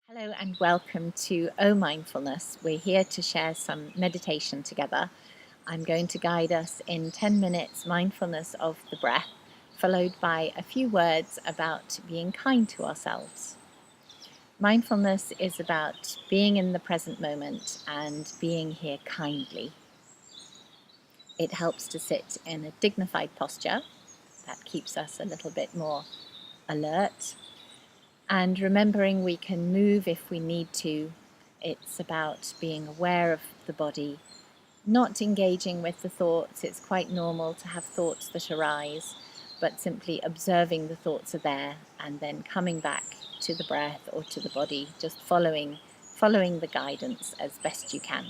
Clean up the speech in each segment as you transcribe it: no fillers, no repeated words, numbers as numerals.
Hello and welcome to Mindfulness. We're here to share some meditation together. I'm going to guide us in 10 minutes mindfulness of the breath, followed by a few words about being kind to ourselves. Mindfulness is about being in the present moment and being here kindly. It helps to sit in a dignified posture that keeps us a little bit more alert. And remembering we can move if we need to. It's about being aware of the body, not engaging with the thoughts. It's quite normal to have thoughts that arise, but simply observing the thoughts are there and then coming back to the breath or to the body, just following the guidance as best you can.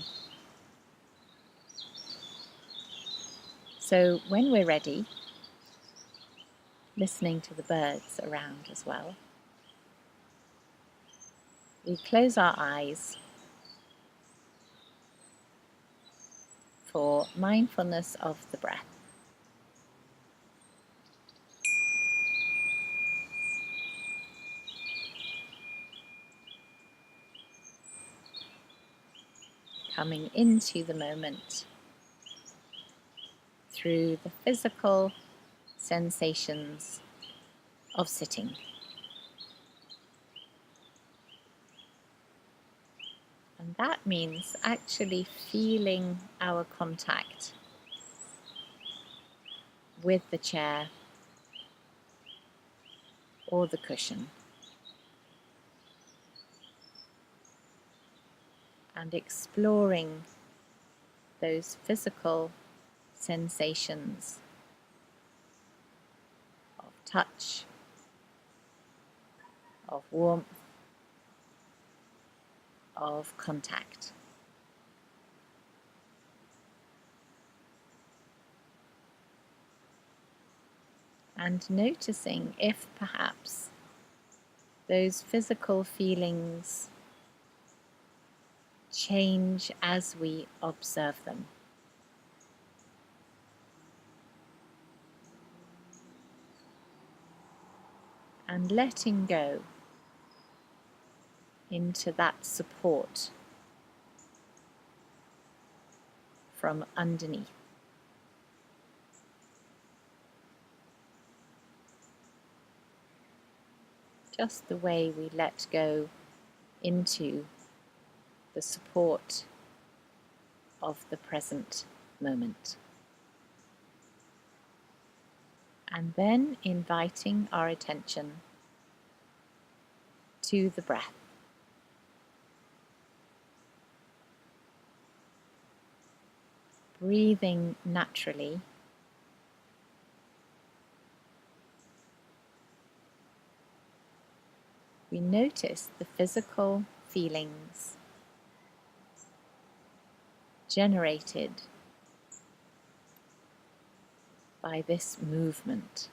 So when we're ready, listening to the birds around as well, we close our eyes for mindfulness of the breath. Coming into the moment through the physical sensations of sitting. And that means actually feeling our contact with the chair or the cushion. And exploring those physical sensations of touch, of warmth, of contact. And noticing if perhaps those physical feelings change as we observe them. And letting go into that support from underneath. Just the way we let go into the support of the present moment. And then inviting our attention to the breath. Breathing naturally. We notice the physical feelings generated by this movement.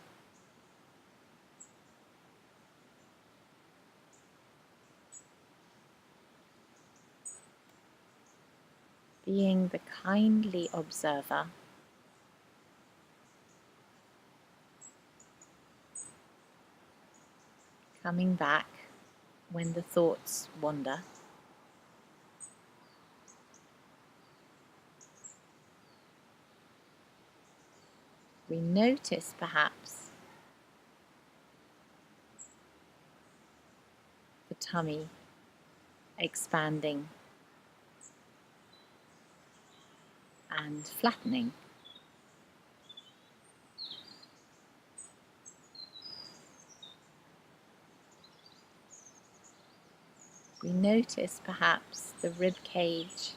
Being the kindly observer, coming back when the thoughts wander. We notice perhaps the tummy expanding and flattening. We notice perhaps the rib cage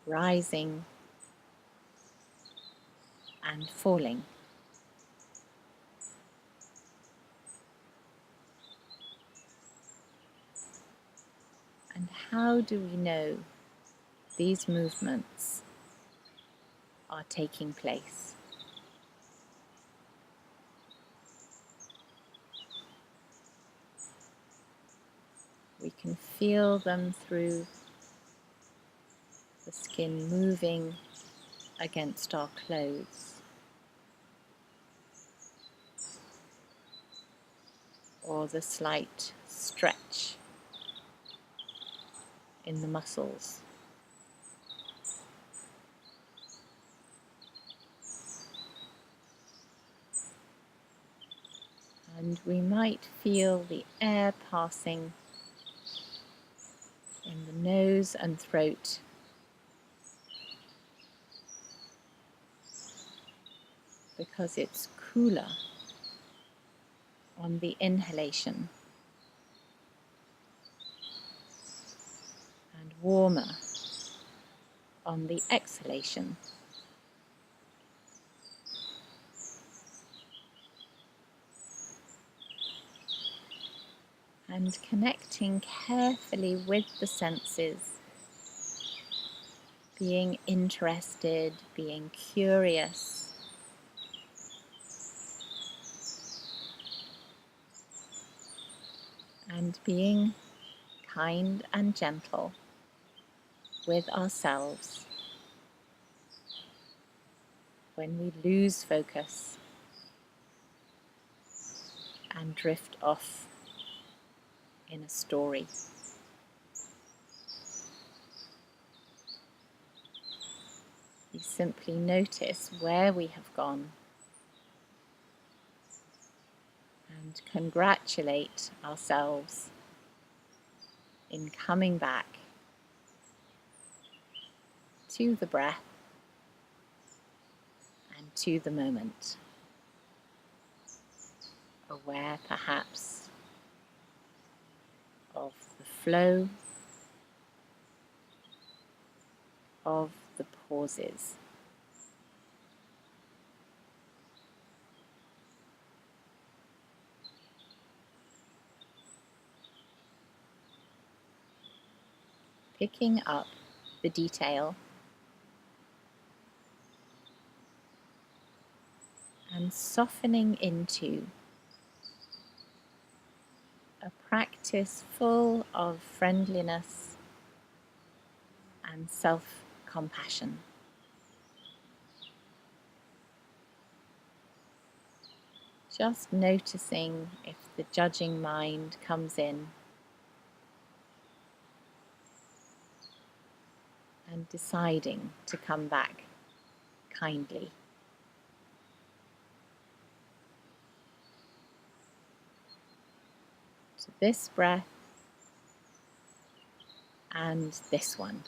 rising and falling. And how do we know these movements are taking place? We can feel them through the skin moving against our clothes, or the slight stretch in the muscles. And we might feel the air passing in the nose and throat, because it's cooler on the inhalation and warmer on the exhalation. And connecting carefully with the senses, being interested, being curious, and being kind and gentle with ourselves when we lose focus and drift off in a story. We simply notice where we have gone and congratulate ourselves in coming back to the breath and to the moment, aware perhaps of the flow, of the pauses. Picking up the detail and softening into a practice full of friendliness and self-compassion. Just noticing if the judging mind comes in and deciding to come back kindly. To this breath and this one.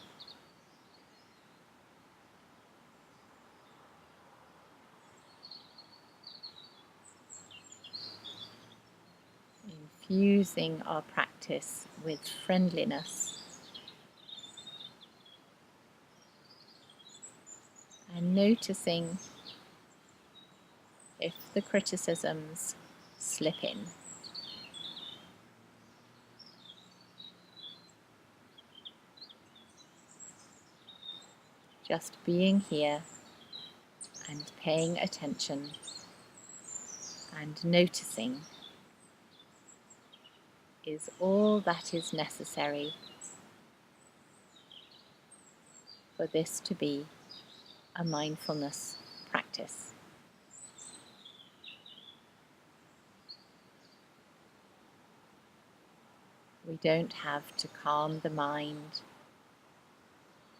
Infusing our practice with friendliness and noticing if the criticisms slip in. Just being here and paying attention and noticing is all that is necessary for this to be a mindfulness practice. We don't have to calm the mind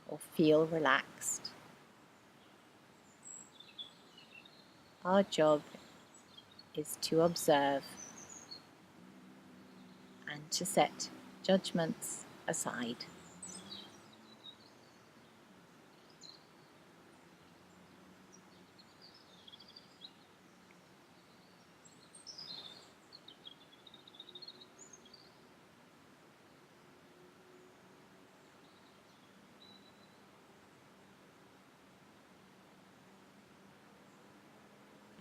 or feel relaxed. Our job is to observe and to set judgments aside.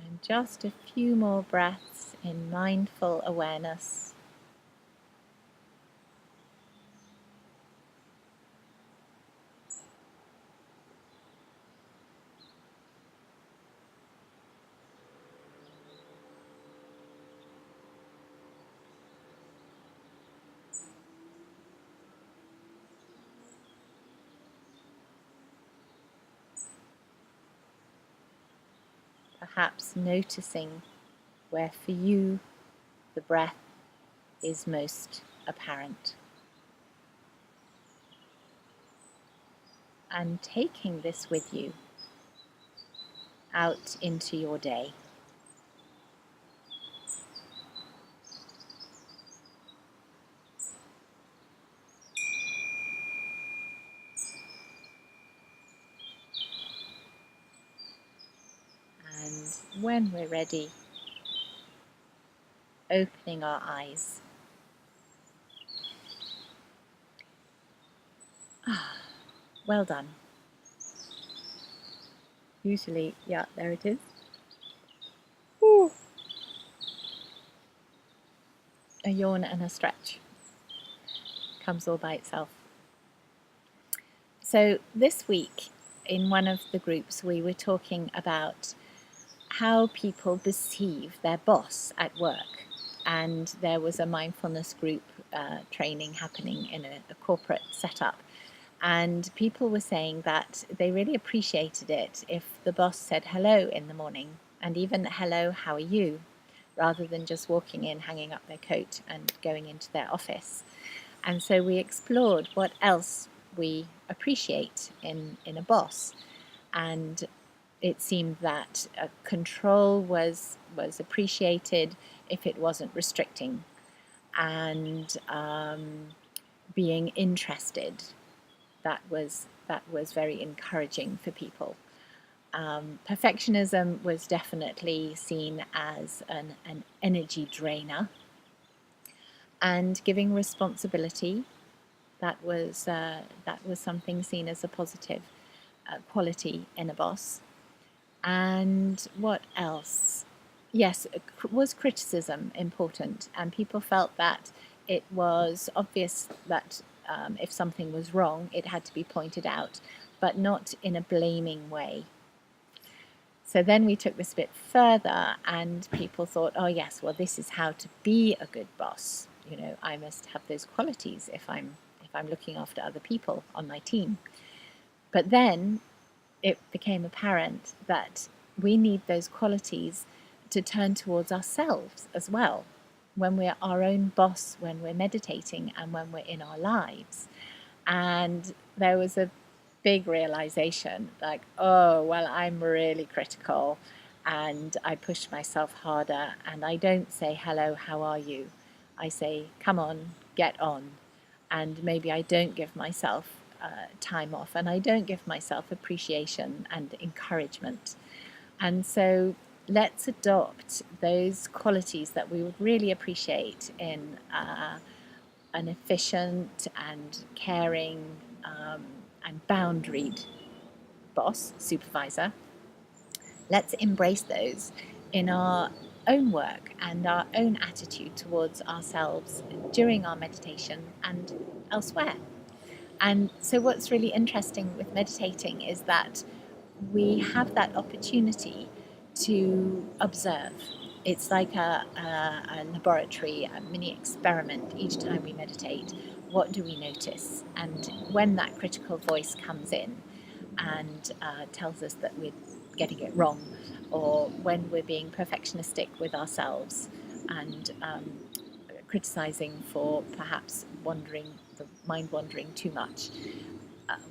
And just a few more breaths in mindful awareness. Perhaps noticing where for you the breath is most apparent. And taking this with you out into your day. And when we're ready, opening our eyes. Well done. Usually, yeah, there it is. Ooh. A yawn and a stretch comes all by itself. So this week, in one of the groups, we were talking about how people perceive their boss at work. And there was a mindfulness group training happening in a corporate setup. And people were saying that they really appreciated it if the boss said hello in the morning, and even hello, how are you, rather than just walking in, hanging up their coat and going into their office. And so we explored what else we appreciate in a boss. And it seemed that control was appreciated if it wasn't restricting, and being interested, that was very encouraging for people. Perfectionism was definitely seen as an energy drainer, and giving responsibility, that was something seen as a positive quality in a boss. And what else? Yes, was criticism important? And people felt that it was obvious that if something was wrong, it had to be pointed out, but not in a blaming way. So then we took this a bit further, and people thought, oh yes, well, this is how to be a good boss. You know, I must have those qualities if I'm looking after other people on my team. But then it became apparent that we need those qualities to turn towards ourselves as well, when we're our own boss, when we're meditating, and when we're in our lives. And there was a big realization, like, oh, well, I'm really critical, and I push myself harder, and I don't say hello, how are you? I say, come on, get on. And maybe I don't give myself time off, and I don't give myself appreciation and encouragement. And so let's adopt those qualities that we would really appreciate in an efficient and caring and boundaried boss, supervisor. Let's embrace those in our own work and our own attitude towards ourselves during our meditation and elsewhere. And so what's really interesting with meditating is that we have that opportunity to observe. It's like a laboratory, a mini experiment each time we meditate. What do we notice? And when that critical voice comes in and tells us that we're getting it wrong, or when we're being perfectionistic with ourselves and criticizing for perhaps the mind wandering too much,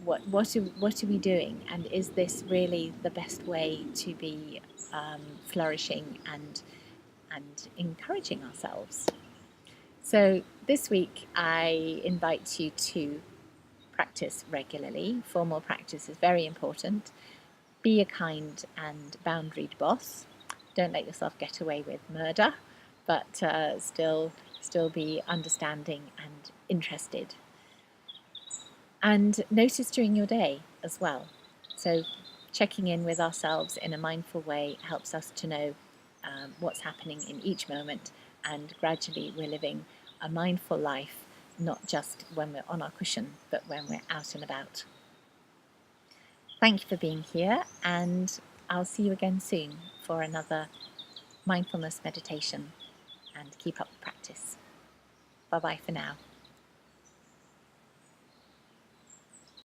what are we doing, and is this really the best way to be flourishing and encouraging ourselves? So this week I invite you to practice regularly. Formal practice is very important. Be a kind and boundaried boss. Don't let yourself get away with murder, but still be understanding and interested. And notice during your day as well. So checking in with ourselves in a mindful way helps us to know what's happening in each moment, and gradually we're living a mindful life, not just when we're on our cushion, but when we're out and about. Thank you for being here, and I'll see you again soon for another mindfulness meditation, and keep up the practice. Bye-bye for now.